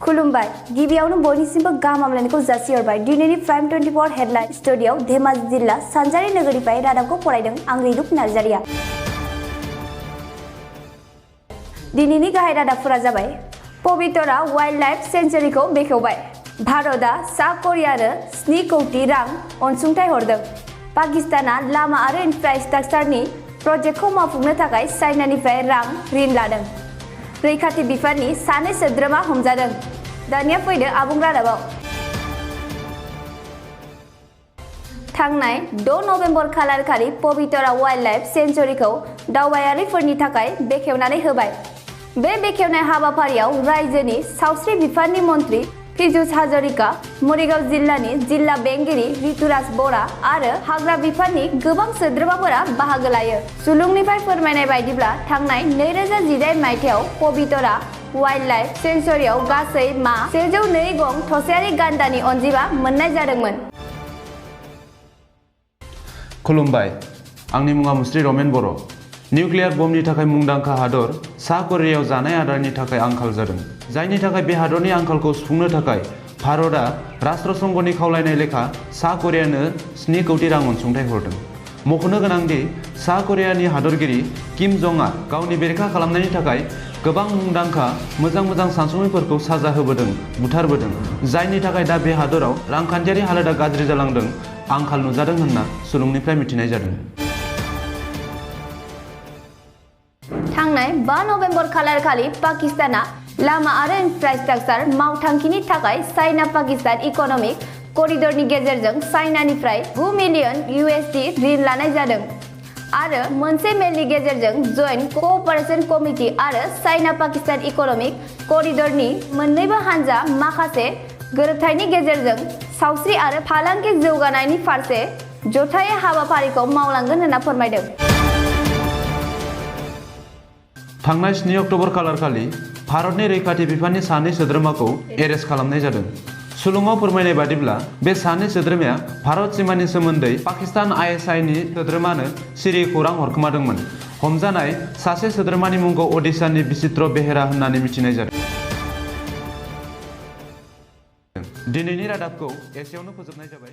खुलुमबाय गिबियावनो बयनिसिमबो गाहाम हामलायनायखौ जासिहरबाय। दिनैनि प्राइम 24 हेडलाइन स्टुडिय'आव धेमाजि जिल्ला सानजारि नोगोरनिफ्राय रादाबखौ फरायदों आं रिदुक नार्जारिया। दिनैनि गाहाय रादाबफोरा जाबाय पवितरा वाइल्ड लाइफ सेंचुरीखौ बेखेवबाय। भारतआ सा करियानो 7 कौटि रां अनसुंथाइ हरदों। पाकिस्ताना लामा आरो इनफ्रास्ट्राक्चारनि प्रजेक्टखौ मावफुंनो थाखाय चाइनानिफ्राय ऋण लादों। रैखाथि बिफाननि 2 सोद्रोमा हमजादों। दानिया फैदो आबुं रादाबाव। थांनाय 6 नबेम्बर खालारखालि पवितरा वाइल्ड लाइफ सेंचुरीखौ दावबायारिफोरनि थाखाय बेखेवनानै होबाय। बे बेखेवनाय हाबाफारियाव रायजोनि सावस्रि बिफाननि मन्त्रि पीयूष हाजरिका, मरिगाव जिल्लानि जिल्ला बेंगिरि ऋतुराज बरा आरो हाग्रा बिफाननि गोबां सोद्रोमाफोरा बाहागो लायो। सुलुंनिफ्राय फोरमायनाय बायदिब्ला थांनाय 2018 मायथाइयाव पवितरा वाइल्ड लाइफ सेंचुरीआव गासै 102 गं थसेयारि गान्दानि अनजिमा मोननाय जादोंमोन। खुलुमबाय आंनि मुङा मुस्रि रमेन बर'। निउक्लियार बमनि थाखाय मुंदांखा हादर सा करियायाव जानाय आदारनि थाखाय आंखाल जादों, जायनि थाखाय बे हादरनि आंखालखौ सुफुंनो थाखाय भारतआ राष्ट्रसंघनि खावलायनाय लेखा सा करियानो 7 कौटि रां अनसुंथाइ हरदों। मख'नो गोनांदि सा करियानि हादरगिरि किम जंआ गावनि बेरेखा खालामनायनि थाखाय गोबां मुंदांखा मोजां सानसुमैफोरखौ साजा होबोदों, बुथारबोदों, जायनि थाखाय दा बे हादराव रांखान्थियारि हालोदा गाज्रि जालांदों, आंखाल नुजादों होनना सुलुंनिफ्राय मिथिनाय जादों। थांनाय 5 नबेम्बर खालारखालि पाकिस्ताना लामा आरो इनफ्रास्ट्राक्चार मावथांखिनि थाखाय चाइना पाकिस्तान इकनमिक करिडरनि गेजेरजों चाइनानिफ्राय 9 मिलियन USD ऋण लानाय जादों आरो मोनसे मेलनि गेजेरजों जइन्ट क'अपारेशन कमिटि आरो चाइना पाकिस्तान इकनमिक करिडरनि मोन्नैबो हानजा माखासे गोरोबथायनि गेजेरजों सावस्रि आरो फालांगि जौगानायनि फारसे जथायै हाबाफारिखौ मावलांगोन होनना फोरमायदों। थांनाय 7 अक्ट'बर खालारखालि भारतनि रैखाथि बिफाननि 2 सोद्रोमाखौ एरेस्ट खालामनाय जादों। सुलुङाव फोरमायनाय बादिब्ला बे 2 सोद्रोमाया भारत सिमानि सोमोन्दै पाकिस्तान ISI नि सोद्रोमानो सिरि खौरां हरखोमादोंमोन। हमजानाय सासे सोद्रोमानि मुंखौ ओडिशानि बिचित्र बेहेरा होननानै मिथिनाय जादों। दिनैनि रादाबखौ एसेयावनो फोजोबनाय जाबाय।